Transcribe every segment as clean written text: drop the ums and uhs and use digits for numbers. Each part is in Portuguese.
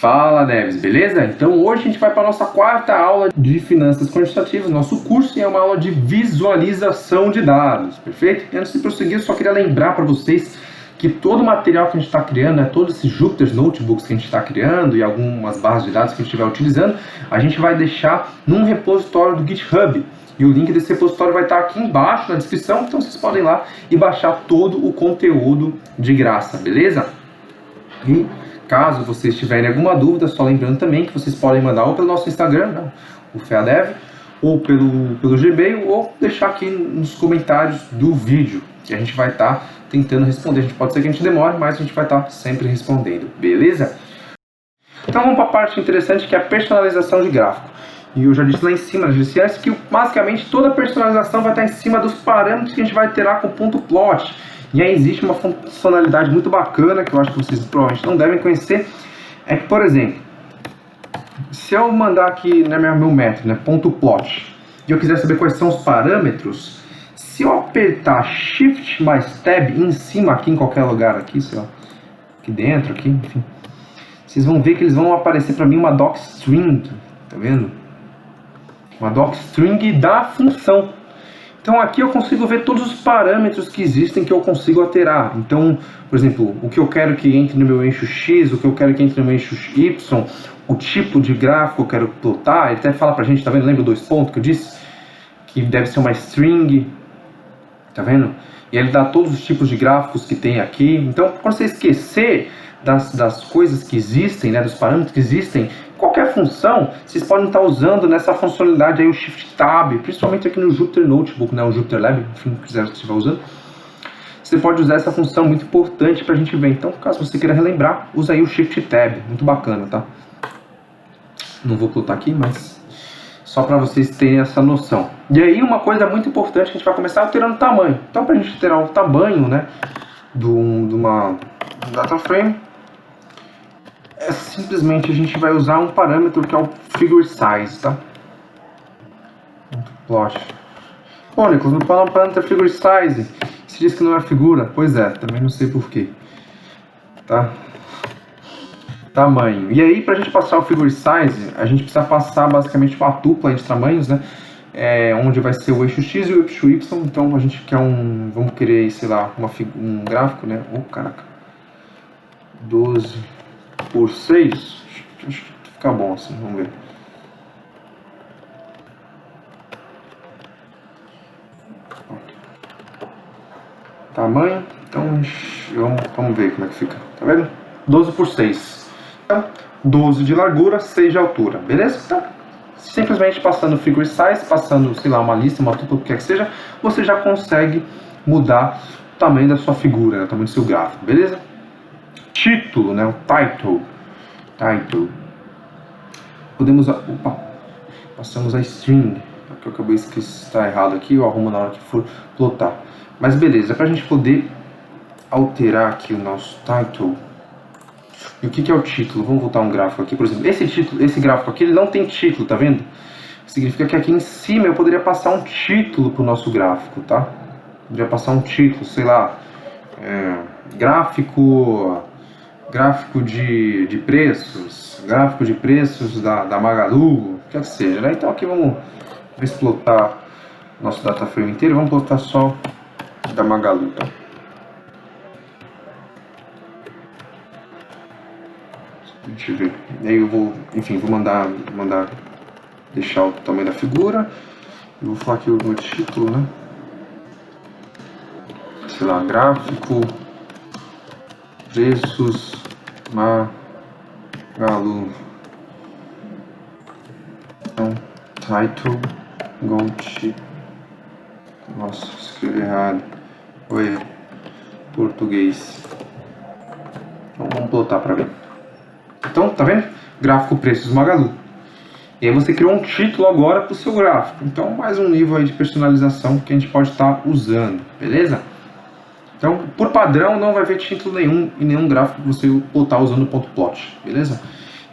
Fala, Neves, beleza? Então hoje a gente vai para a nossa quarta aula de finanças quantitativas, nosso curso, e é uma aula de visualização de dados, perfeito? E antes de prosseguir, eu só queria lembrar para vocês que todo o material que a gente está criando, todos esses Jupyter Notebooks que a gente está criando e algumas bases de dados que a gente estiver utilizando, a gente vai deixar num repositório do GitHub. E o link desse repositório vai estar aqui embaixo na descrição, então vocês podem ir lá e baixar todo o conteúdo de graça, beleza? E caso vocês tiverem alguma dúvida, só lembrando também que vocês podem mandar ou pelo nosso Instagram, né, o FEADEV, ou pelo Gmail, ou deixar aqui nos comentários do vídeo, que a gente vai estar tentando responder. Pode ser que a gente demore, mas a gente vai estar sempre respondendo, beleza? Então vamos para a parte interessante, que é a personalização de gráfico. E eu já disse lá em cima, que basicamente toda a personalização vai estar em cima dos parâmetros que a gente vai ter lá com o ponto plot. E aí existe uma funcionalidade muito bacana, que eu acho que vocês provavelmente não devem conhecer, é que, por exemplo, se eu mandar aqui meu método, ponto plot, e eu quiser saber quais são os parâmetros, se eu apertar Shift mais Tab em cima aqui, em qualquer lugar aqui, sei lá, aqui dentro, aqui, enfim, vocês vão ver que eles vão aparecer para mim uma docstring, tá vendo? Uma docstring da função. Então aqui eu consigo ver todos os parâmetros que existem que eu consigo alterar. Então, por exemplo, o que eu quero que entre no meu eixo X, o que eu quero que entre no meu eixo Y, o tipo de gráfico que eu quero plotar. Ele até fala pra gente, tá vendo? Lembra dois pontos que eu disse? Que deve ser uma string, tá vendo? E ele dá todos os tipos de gráficos que tem aqui. Então, quando você esquecer das coisas que existem, dos parâmetros que existem, qualquer função, vocês podem estar usando nessa funcionalidade aí o Shift Tab, principalmente aqui no Jupyter Notebook, o Jupyter Lab, enfim, que quiser estiver usando. Você pode usar essa função muito importante para a gente ver. Então, caso você queira relembrar, usa aí o Shift Tab, muito bacana, tá? Não vou plotar aqui, mas só para vocês terem essa noção. E aí, uma coisa muito importante, que a gente vai começar alterando o tamanho. Então, para a gente alterar o tamanho, de uma data frame, simplesmente a gente vai usar um parâmetro que é o figure size, tá? Plot. Pô, Nicolas, não fala um parâmetro figure size. Você diz que não é figura? Pois é, também não sei porquê. Tá? Tamanho. E aí, pra gente passar o figure size, a gente precisa passar basicamente uma tupla de tamanhos, onde vai ser o eixo X e o eixo Y. Então a gente quer vamos querer, sei lá, um gráfico, Oh, caraca. 12 por 6, acho que fica bom assim, vamos ver. Tamanho, então vamos ver como é que fica, tá vendo? 12 por 6, então, 12 de largura, 6 de altura, beleza? Então, simplesmente passando o figure size, passando, sei lá, uma lista, uma tupla, o que quer que seja, você já consegue mudar o tamanho da sua figura, o tamanho do seu gráfico, beleza? Título, o title. Podemos usar, passamos a string, que eu acabei de estar errado aqui, eu arrumo na hora que for plotar. Mas beleza, para a gente poder alterar aqui o nosso title. E o que é o título? Vamos voltar um gráfico aqui, por exemplo, esse gráfico aqui, ele não tem título, tá vendo? Significa que aqui em cima eu poderia passar um título para o nosso gráfico, tá? Poderia passar um título, sei lá, gráfico de preços da Magalu, o que seja, Então aqui vamos explotar nosso data frame inteiro, vamos plotar só da Magalu, tá? Deixa eu ver. Aí eu vou mandar deixar o tamanho da figura. Eu vou falar aqui o meu título, sei lá, gráfico preços Magalu. Então, title nossa, escrevi errado. Oi, português. Então vamos plotar para ver. Então, tá vendo? Gráfico preços Magalu. E aí você criou um título agora para o seu gráfico. Então, mais um nível aí de personalização que a gente pode estar usando, beleza? Então, por padrão, não vai ver título nenhum em nenhum gráfico que você plotar usando o ponto plot, beleza?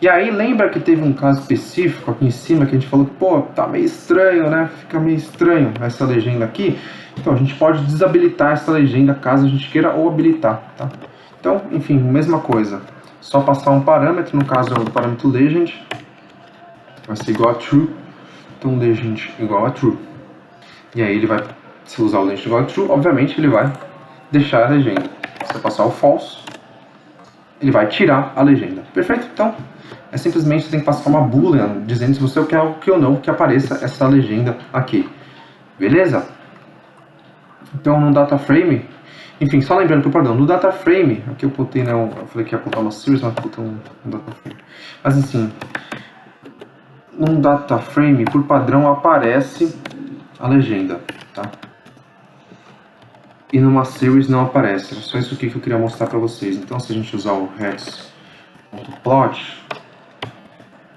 E aí, lembra que teve um caso específico aqui em cima que a gente falou que, tá meio estranho, Fica meio estranho essa legenda aqui. Então, a gente pode desabilitar essa legenda caso a gente queira ou habilitar, tá? Então, enfim, mesma coisa. só passar um parâmetro, no caso é o parâmetro legend, vai ser igual a true, então legend igual a true. E aí ele vai, se usar o legend igual a true, obviamente ele vai deixar a legenda. Se eu passar o false, ele vai tirar a legenda. Perfeito? Então, é simplesmente você tem que passar uma boolean dizendo se você quer que ou não que apareça essa legenda aqui. Beleza? Então, no data frame, enfim, só lembrando que, perdão, no data frame, aqui eu botei, né, eu falei que ia botar uma series, mas botei um data frame. Mas assim, num data frame, por padrão, aparece a legenda, tá? E numa series não aparece. É só isso aqui que eu queria mostrar para vocês. Então, se a gente usar o hex.plot,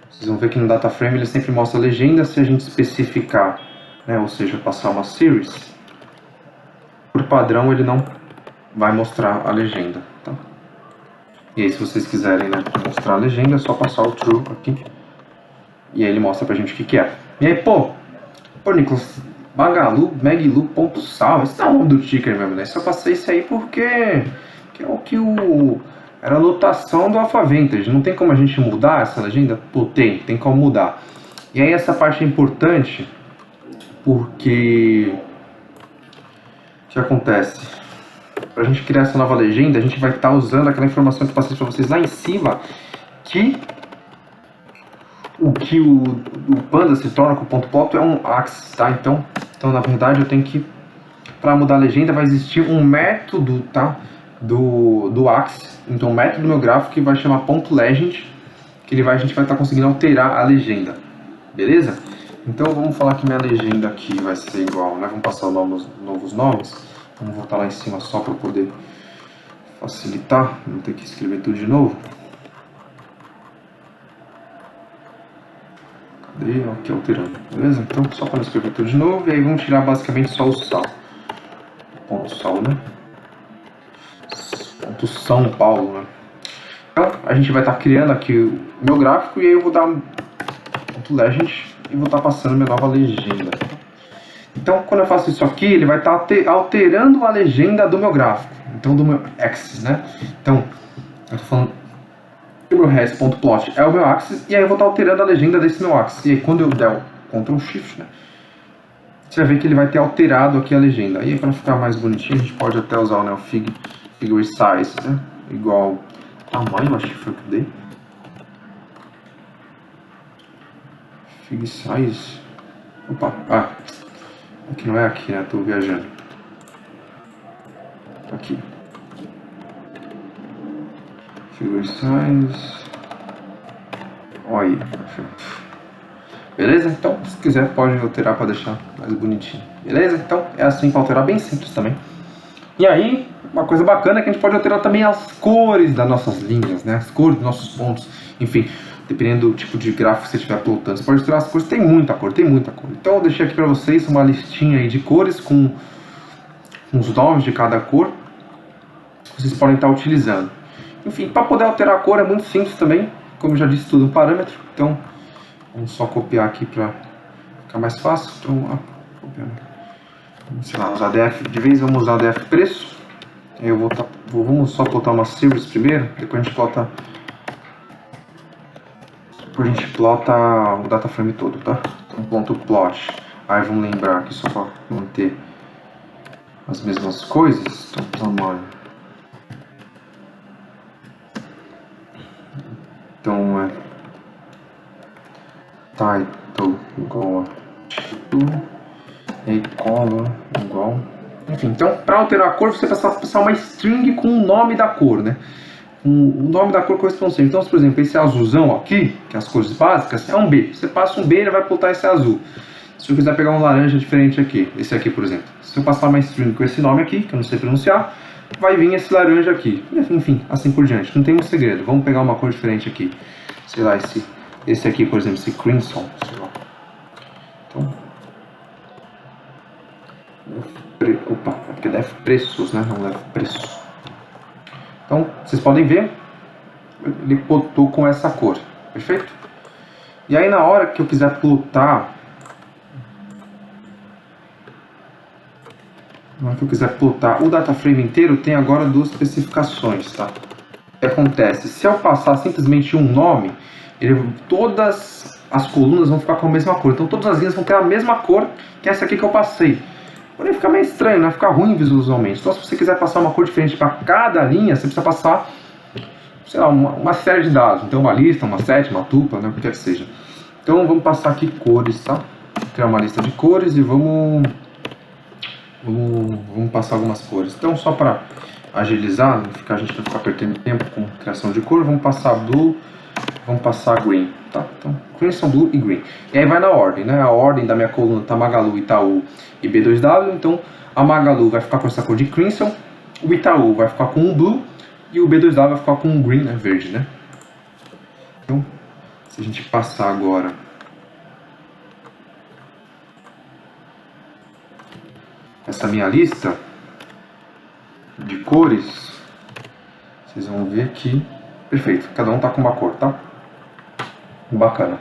vocês vão ver que no data frame ele sempre mostra a legenda. Se a gente especificar, né, ou seja, passar uma series, por padrão ele não vai mostrar a legenda, tá? E aí, se vocês quiserem, né, mostrar a legenda, é só passar o true aqui. E aí ele mostra pra gente o que é. E aí, pô, Nicolas, Magalu, Meglu.sal, esse é o nome do ticker mesmo, né? Só passei isso aí porque que é o que era a notação do Alpha Vintage. Não tem como a gente mudar essa legenda? Pô, tem como mudar. E aí essa parte é importante porque o que acontece? Para a gente criar essa nova legenda, a gente vai estar usando aquela informação que eu passei para vocês lá em cima, que o Panda se torna com o ponto plot é um axis, tá? Então na verdade eu tenho que, para mudar a legenda, vai existir um método, tá? Do axis, então o método do meu gráfico que vai chamar .legend, que a gente vai estar conseguindo alterar a legenda, beleza? Então vamos falar que minha legenda aqui vai ser igual, né? Vamos passar novos nomes, vamos voltar lá em cima só para poder facilitar, não ter que escrever tudo de novo. Cadê? Aqui alterando, beleza? Então só para escrever tudo de novo, e aí vamos tirar basicamente só o sal, ponto sal, né? Ponto São Paulo, né? Então a gente vai estar criando aqui o meu gráfico e aí eu vou dar um ponto legend e vou estar passando minha nova legenda. Então quando eu faço isso aqui, ele vai estar alterando a legenda do meu gráfico, então do meu axis, né? Então eu estou falando que o meu res.plot é o meu axis e aí eu vou estar alterando a legenda desse meu axis. E aí quando eu der o Ctrl Shift, né, você vai ver que ele vai ter alterado aqui a legenda. E aí para ficar mais bonitinho a gente pode até usar, né, o figure size, né, igual tamanho, acho que foi o que eu dei. Figure size. Opa, aqui não é aqui, né? Tô viajando. Aqui. Figure size. Olha aí. Beleza? Então, se quiser, pode alterar para deixar mais bonitinho. Beleza? Então, é assim para alterar, bem simples também. E aí, uma coisa bacana é que a gente pode alterar também as cores das nossas linhas, né? As cores dos nossos pontos. Enfim, dependendo do tipo de gráfico que você estiver plotando, você pode alterar as cores. Tem muita cor. Então, eu deixei aqui para vocês uma listinha aí de cores com os nomes de cada cor que vocês podem estar utilizando. Enfim, para poder alterar a cor é muito simples também. Como eu já disse, tudo um parâmetro. Então, vamos só copiar aqui para ficar mais fácil. Então, sei lá, usar df, de vez vamos usar df preço. Aí eu vamos só plotar uma series primeiro, depois a gente plota o data frame todo, tá? Então ponto plot. Aí vamos lembrar aqui só para manter as mesmas coisas. Então tamanho. Então é title igual a título. E color igual. Enfim, então para alterar a cor você precisa passar uma string com o nome da cor, né? O nome da cor corresponde. Então, por exemplo, esse azulzão aqui, que é as cores básicas, é um B. Você passa um B, ele vai plotar esse azul. Se eu quiser pegar um laranja diferente aqui, esse aqui, por exemplo, se eu passar uma string com esse nome aqui, que eu não sei pronunciar, vai vir esse laranja aqui. Enfim, assim por diante. Não tem muito segredo. Vamos pegar uma cor diferente aqui. Sei lá, esse aqui, por exemplo, esse crimson. Sei lá. Então, opa, é porque deve preços, né? Não deve preços. Então, vocês podem ver, ele plotou com essa cor, perfeito? E aí na hora que eu quiser plotar, o data frame inteiro, tem agora duas especificações, tá? que acontece? Se eu passar simplesmente um nome, todas as colunas vão ficar com a mesma cor. Então todas as linhas vão ter a mesma cor que essa aqui que eu passei. Porém fica meio estranho, né? Fica ruim visualmente. Então se você quiser passar uma cor diferente para cada linha, você precisa passar, sei lá, uma série de dados. Então uma lista, uma sete, uma dupla, né? O que quer que seja. Então vamos passar aqui cores, tá? Vou criar uma lista de cores e vamos passar algumas cores. Então só para agilizar, a gente não ficar perdendo tempo com criação de cor, vamos passar blue, vamos passar green, tá? Então, crimson, blue e green. E aí vai na ordem, né? A ordem da minha coluna tá Magalu, Itaú e B2W, então a Magalu vai ficar com essa cor de crimson, o Itaú vai ficar com um blue e o B2W vai ficar com um green, né? Verde, né? Então, se a gente passar agora essa minha lista de cores, vocês vão ver que perfeito, cada um tá com uma cor, tá? Bacana.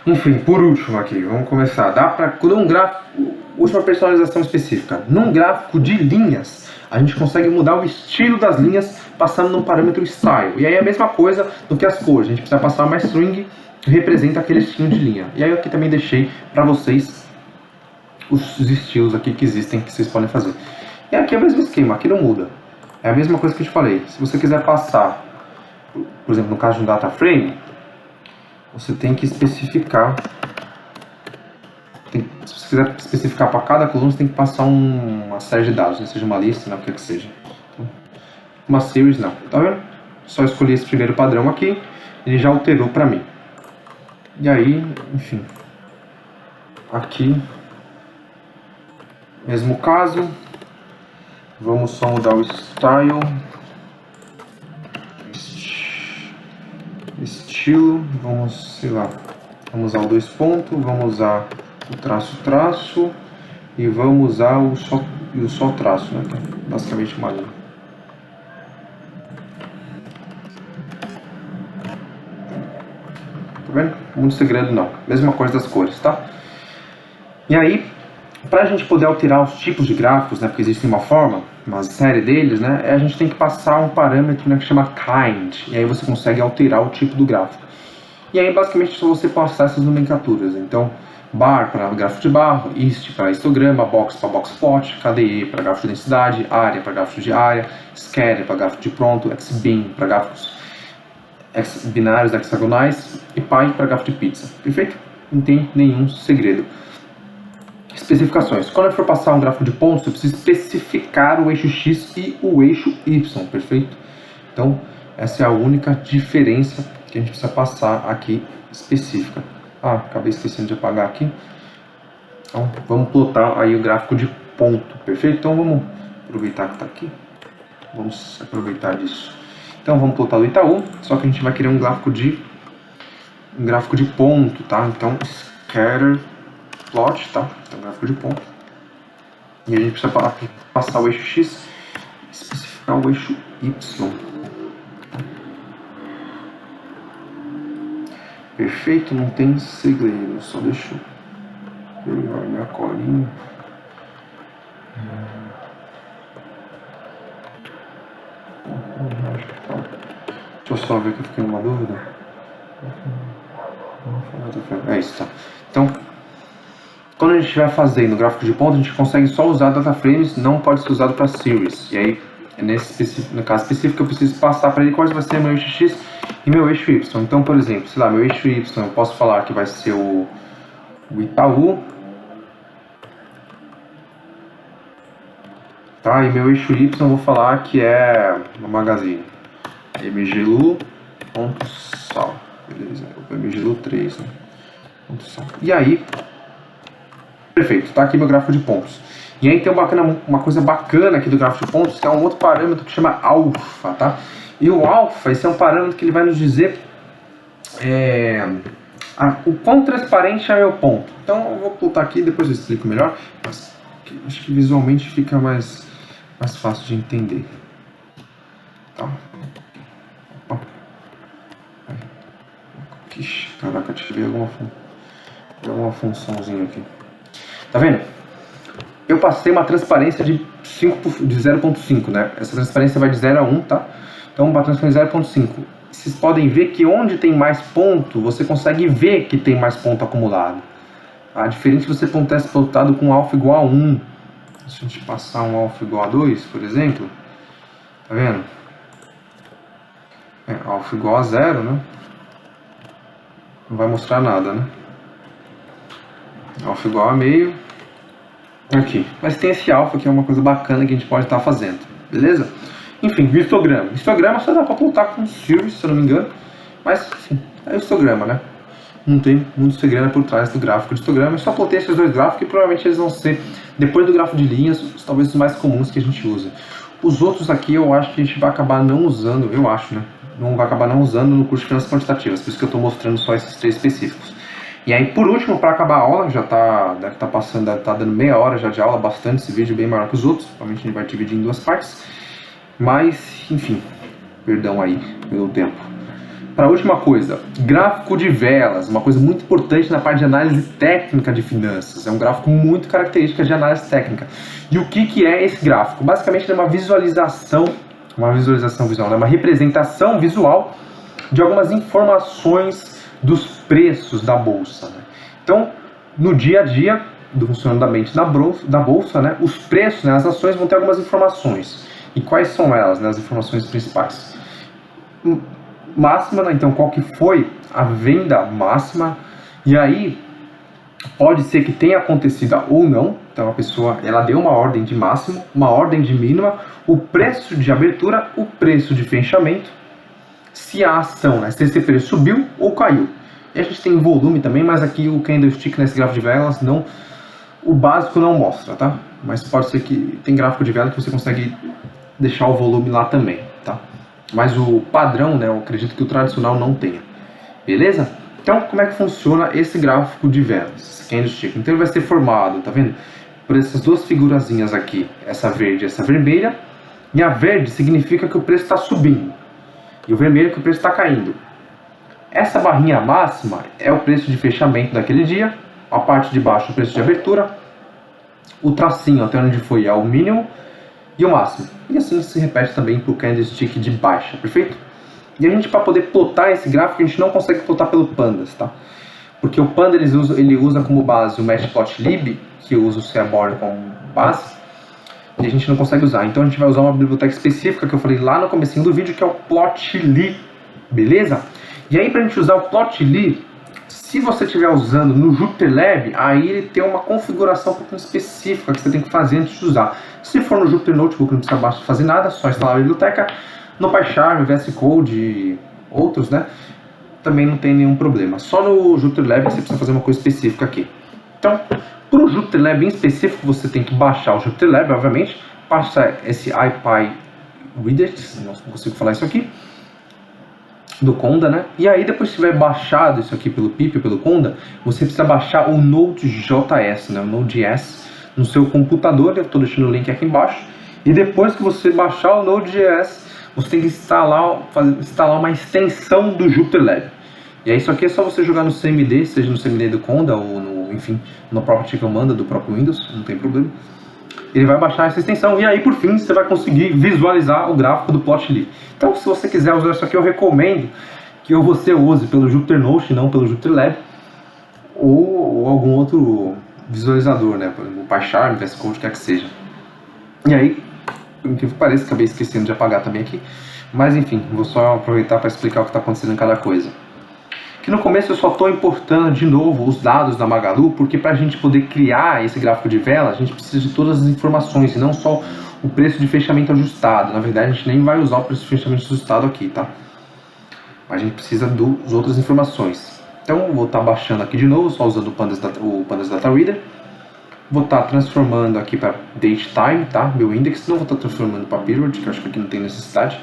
Enfim, por último aqui, vamos começar. Dá pra, num gráfico, última personalização específica, num gráfico de linhas, a gente consegue mudar o estilo das linhas passando no parâmetro style. E aí é a mesma coisa do que as cores, a gente precisa passar uma string que representa aquele estilo de linha. E aí eu aqui também deixei pra vocês os estilos aqui que existem, que vocês podem fazer. E aqui é o mesmo esquema, aqui não muda. É a mesma coisa que eu te falei. Se você quiser passar, por exemplo, no caso de um data frame, você tem que especificar. Se você quiser especificar para cada coluna, você tem que passar uma série de dados, né? Seja uma lista, não, o que seja. Então, uma series não, tá vendo? Só escolhi esse primeiro padrão aqui, ele já alterou para mim. E aí, enfim, aqui, mesmo caso. Vamos só mudar o style, estilo, vamos, sei lá, vamos usar o 2 pontos, vamos usar o traço e vamos usar o só traço, né, que é basicamente uma linha. Tá vendo? Muito segredo não, mesma coisa das cores, tá? E aí, para a gente poder alterar os tipos de gráficos, né, porque existe uma forma, uma série deles, né, a gente tem que passar um parâmetro, né, que chama kind, e aí você consegue alterar o tipo do gráfico. E aí basicamente é só você passar essas nomenclaturas. Então, bar para gráfico de barra, ist para histograma, box para box plot, KDE para gráfico de densidade, área para gráfico de área, scatter para gráfico de pronto, xbin para gráficos binários hexagonais e pi para gráfico de pizza. Perfeito? Não tem nenhum segredo. Especificações. Quando eu for passar um gráfico de pontos, eu preciso especificar o eixo X e o eixo Y, perfeito? Então, essa é a única diferença que a gente precisa passar aqui específica. Ah, acabei esquecendo de apagar aqui. Então, vamos plotar aí o gráfico de ponto, perfeito? Então, vamos aproveitar que está aqui. Vamos aproveitar disso. Então, vamos plotar o Itaú, só que a gente vai querer um gráfico de ponto, tá? Então, scatter plot, tá? Então, gráfico de ponto. E a gente precisa passar o eixo X, especificar o eixo Y. Perfeito, não tem segredo, só deixa eu pegar minha colinha. Deixa eu só ver que eu fiquei numa dúvida. É isso, tá? Então, quando a gente estiver fazendo gráfico de ponto, a gente consegue só usar data frames, não pode ser usado para series. E aí, no caso específico, eu preciso passar para ele quais vai ser meu eixo X e meu eixo Y. Então, por exemplo, sei lá, meu eixo Y, eu posso falar que vai ser o Itaú, tá? E meu eixo Y eu vou falar que é o Magazine. mglu.sal, beleza? mglu 3, né? E aí, perfeito, tá aqui meu gráfico de pontos. E aí tem uma coisa bacana aqui do gráfico de pontos, que é um outro parâmetro que chama alfa, tá? E o alfa, esse é um parâmetro que ele vai nos dizer o quão transparente é meu ponto. Então eu vou plotar aqui, depois eu explico melhor, mas acho que visualmente fica mais fácil de entender. Tá? Opa. Ixi, caraca, tive alguma funçãozinha aqui. Tá vendo? Eu passei uma transparência de 0.5, né? Essa transparência vai de 0 a 1, tá? Então, para transformar em 0,5. Vocês podem ver que onde tem mais ponto, você consegue ver que tem mais ponto acumulado. Diferente se você tivesse plotado com alfa igual a 1. Deixa a gente passar um alfa igual a 2, por exemplo. Tá vendo? Alfa igual a 0, né? Não vai mostrar nada, né? Alfa igual a meio. Aqui. Mas tem esse alfa que é uma coisa bacana que a gente pode estar fazendo. Beleza? Enfim, o histograma. Histograma só dá para plotar com series, se eu não me engano. Mas, enfim, é o histograma, né? Não tem muito segredo por trás do gráfico de histograma. Eu só plotei esses dois gráficos e provavelmente eles vão ser, depois do gráfico de linhas, talvez os mais comuns que a gente usa. Os outros aqui eu acho que a gente vai acabar não usando, eu acho, né? Não vai acabar não usando no curso de finanças quantitativas, por isso que eu estou mostrando só esses 3 específicos. E aí, por último, para acabar a aula, já deve estar dando meia hora já de aula, bastante, esse vídeo bem maior que os outros, provavelmente a gente vai dividir em 2 partes. Mas, enfim, perdão aí pelo tempo. Para a última coisa, gráfico de velas, uma coisa muito importante na parte de análise técnica de finanças. É um gráfico muito característico de análise técnica. E o que é esse gráfico? Basicamente é uma visualização visual, né? Uma representação visual de algumas informações dos preços da bolsa, né? Então, no dia a dia do funcionamento da bolsa, né, os preços, né, as ações vão ter algumas informações. E quais são elas, né, as informações principais? Máxima, né? Então qual que foi a venda máxima, e aí pode ser que tenha acontecido ou não. Então a pessoa ela deu uma ordem de máximo, uma ordem de mínima, o preço de abertura, o preço de fechamento, se a ação, né, se esse preço subiu ou caiu. E a gente tem volume também, mas aqui o candlestick nesse gráfico de velas não, o básico não mostra, tá? Mas pode ser que tem gráfico de vela que você consegue deixar o volume lá também, tá? Mas o padrão, né, eu acredito que o tradicional não tenha. Beleza? Então, como é que funciona esse gráfico de velas, esse candlestick? Então, ele vai ser formado, tá vendo? Por essas duas figurazinhas aqui, essa verde e essa vermelha. E a verde significa que o preço está subindo. E o vermelho é que o preço está caindo. Essa barrinha máxima é o preço de fechamento daquele dia. A parte de baixo é o preço de abertura. O tracinho até onde foi é o mínimo e o máximo. E assim se repete também para o candlestick de baixa, perfeito? E a gente, para poder plotar esse gráfico, a gente não consegue plotar pelo Pandas, tá? Porque o Pandas ele usa como base o Matplotlib, que usa o Seaborn como base, e a gente não consegue usar. Então a gente vai usar uma biblioteca específica que eu falei lá no comecinho do vídeo, que é o Plotly, beleza? E aí, para a gente usar o Plotly, se você estiver usando no JupyterLab, aí ele tem uma configuração um pouco específica que você tem que fazer antes de usar. Se for no Jupyter Notebook, não precisa fazer nada, só instalar a biblioteca. No PyCharm, VS Code e outros, né, também não tem nenhum problema. Só no JupyterLab você precisa fazer uma coisa específica aqui. Então, para o JupyterLab em específico, você tem que baixar o JupyterLab, obviamente, baixar esse IPyWidget, não consigo falar isso aqui, do Conda, né? E aí, depois que tiver baixado isso aqui pelo pip, pelo Conda, você precisa baixar o Node.js, né? O Node.js no seu computador. Eu estou deixando o link aqui embaixo. E depois que você baixar o Node.js, você tem que instalar uma extensão do JupyterLab. E aí, isso aqui é só você jogar no CMD, seja no CMD do Conda ou no, enfim, no próprio Comanda do próprio Windows, não tem problema. Ele vai baixar essa extensão e aí, por fim, você vai conseguir visualizar o gráfico do Plotly. Então, se você quiser usar isso aqui, eu recomendo que você use pelo Jupyter Note, não pelo JupyterLab, ou algum outro visualizador, né? Por exemplo, o PyCharm, VS Code, quer que seja. E aí, por incrível que pareça, acabei esquecendo de apagar também aqui. Mas enfim, vou só aproveitar para explicar o que está acontecendo em cada coisa. Que no começo eu só estou importando de novo os dados da Magalu, porque para a gente poder criar esse gráfico de vela, a gente precisa de todas as informações, e não só o preço de fechamento ajustado. Na verdade, a gente nem vai usar o preço de fechamento ajustado aqui, tá? Mas a gente precisa das outras informações. Então, eu vou estar baixando aqui de novo, só usando o Pandas Data Reader. Vou estar transformando aqui para Datetime, tá? Meu index. Não vou estar transformando para Period, que eu acho que aqui não tem necessidade.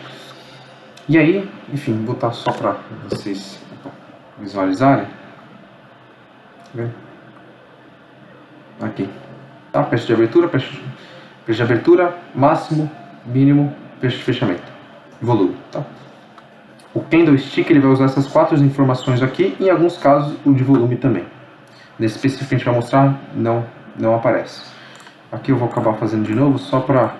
E aí, enfim, vou estar só para vocês visualizarem. Aqui, tá? Preço de abertura, máximo, mínimo, preço de fechamento, volume, tá? O candlestick ele vai usar essas 4 informações aqui, e em alguns casos o de volume também. Nesse específico que a gente vai mostrar, não aparece. Aqui eu vou acabar fazendo de novo só para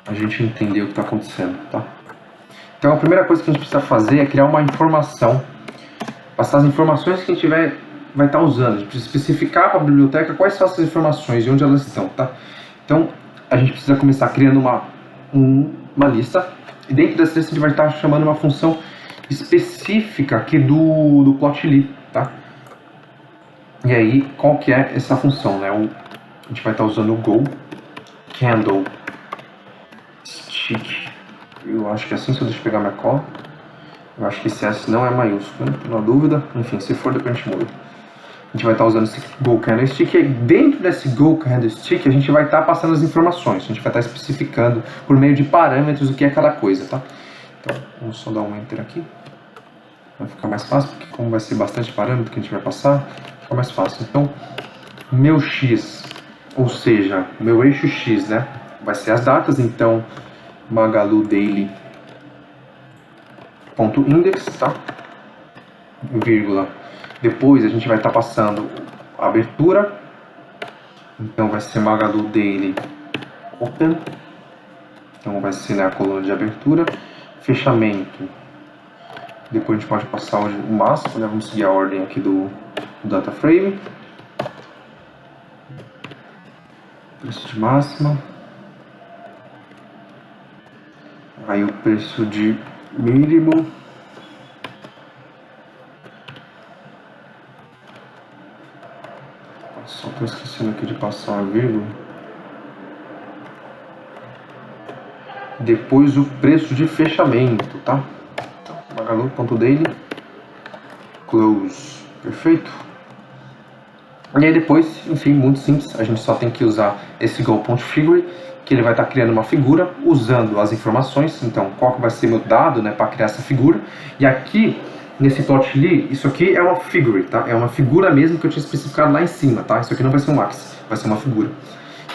a gente entender o que está acontecendo, tá? Então a primeira coisa que a gente precisa fazer é criar uma informação, passar as informações que a gente vai estar usando. A gente precisa especificar para a biblioteca quais são essas informações e onde elas estão, tá? Então a gente precisa começar criando uma lista, e dentro dessa lista a gente vai estar chamando uma função específica aqui do plotly, tá? E aí, qual que é essa função, né? A gente vai estar usando o go candle stick. Eu acho que é assim, só deixa eu pegar minha cola. Eu acho que esse S não é maiúsculo, não tô na dúvida. Enfim, se for, depois a gente muda. A gente vai estar usando esse go candlestick, e dentro desse go candlestick a gente vai estar passando as informações. A gente vai estar especificando por meio de parâmetros o que é cada coisa, tá? Então, vamos só dar um enter aqui. Vai ficar mais fácil, porque como vai ser bastante parâmetro que a gente vai passar, fica mais fácil. Então, meu x, ou seja, meu eixo x, né, vai ser as datas. Então, Magalu Daily .index, tá? Vírgula. Depois a gente vai estar passando a abertura. Então vai ser Magalu Daily Open. Então vai ser, né, a coluna de abertura. Fechamento. Depois a gente pode passar o máximo, né? Vamos seguir a ordem aqui do data frame. Preço de máxima. Aí o preço de mínimo. Só estou esquecendo aqui de passar a vírgula. Depois o preço de fechamento, tá? Então, Magalu.daily close. Perfeito? E aí depois, enfim, muito simples, a gente só tem que usar esse go.figure, que ele vai estar criando uma figura usando as informações. Então, qual que vai ser meu dado, né, para criar essa figura. E aqui, nesse plotly, isso aqui é uma figure, tá? É uma figura mesmo que eu tinha especificado lá em cima, tá? Isso aqui não vai ser um axis, vai ser uma figura.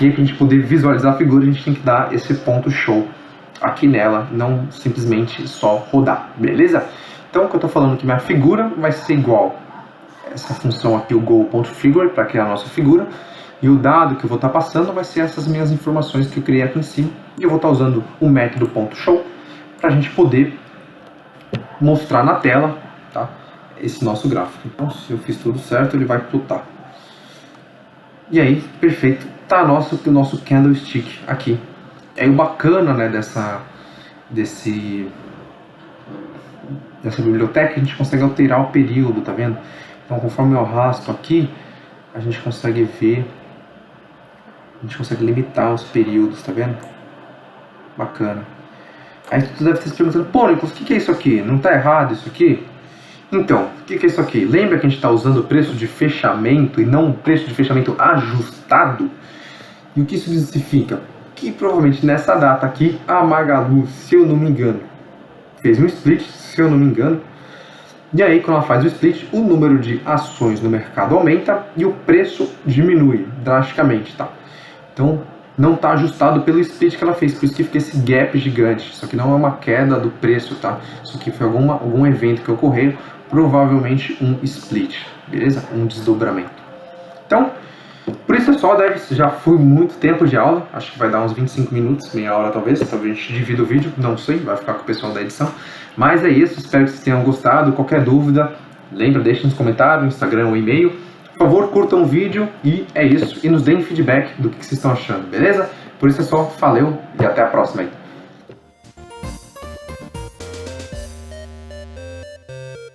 E aí, para a gente poder visualizar a figura, a gente tem que dar esse ponto show aqui nela, não simplesmente só rodar, beleza? Então, o que eu estou falando que minha figura vai ser igual essa função aqui, o go.figure, para criar a nossa figura. E o dado que eu vou estar passando vai ser essas minhas informações que eu criei aqui em cima. E eu vou estar usando o método .show para a gente poder mostrar na tela, tá, esse nosso gráfico. Então, se eu fiz tudo certo, ele vai plotar. E aí, perfeito, tá o nosso candlestick aqui. E aí o bacana, né, dessa biblioteca, a gente consegue alterar o período, tá vendo? Então, conforme eu arrasto aqui, a gente consegue ver, a gente consegue limitar os períodos, tá vendo? Bacana. Aí tu deve estar se perguntando, pô, Nicolas, o que é isso aqui? Não tá errado isso aqui? Então, o que é isso aqui? Lembra que a gente está usando o preço de fechamento e não o preço de fechamento ajustado? E o que isso significa? Que provavelmente nessa data aqui, a Magalu, se eu não me engano, fez um split, se eu não me engano. E aí, quando ela faz o split, o número de ações no mercado aumenta e o preço diminui drasticamente, tá? Então, não está ajustado pelo split que ela fez, por isso que fica esse gap gigante. Isso aqui não é uma queda do preço, tá? Isso aqui foi algum evento que ocorreu, provavelmente um split, beleza? Um desdobramento. Então, por isso é só, já foi muito tempo de aula, acho que vai dar uns 25 minutos, meia hora talvez a gente divida o vídeo, não sei, vai ficar com o pessoal da edição. Mas é isso, espero que vocês tenham gostado. Qualquer dúvida, lembra, deixe nos comentários, no Instagram ou e-mail. Por favor, curtam o vídeo e é isso. E nos deem feedback do que vocês estão achando, beleza? Por isso é só, valeu e até a próxima aí.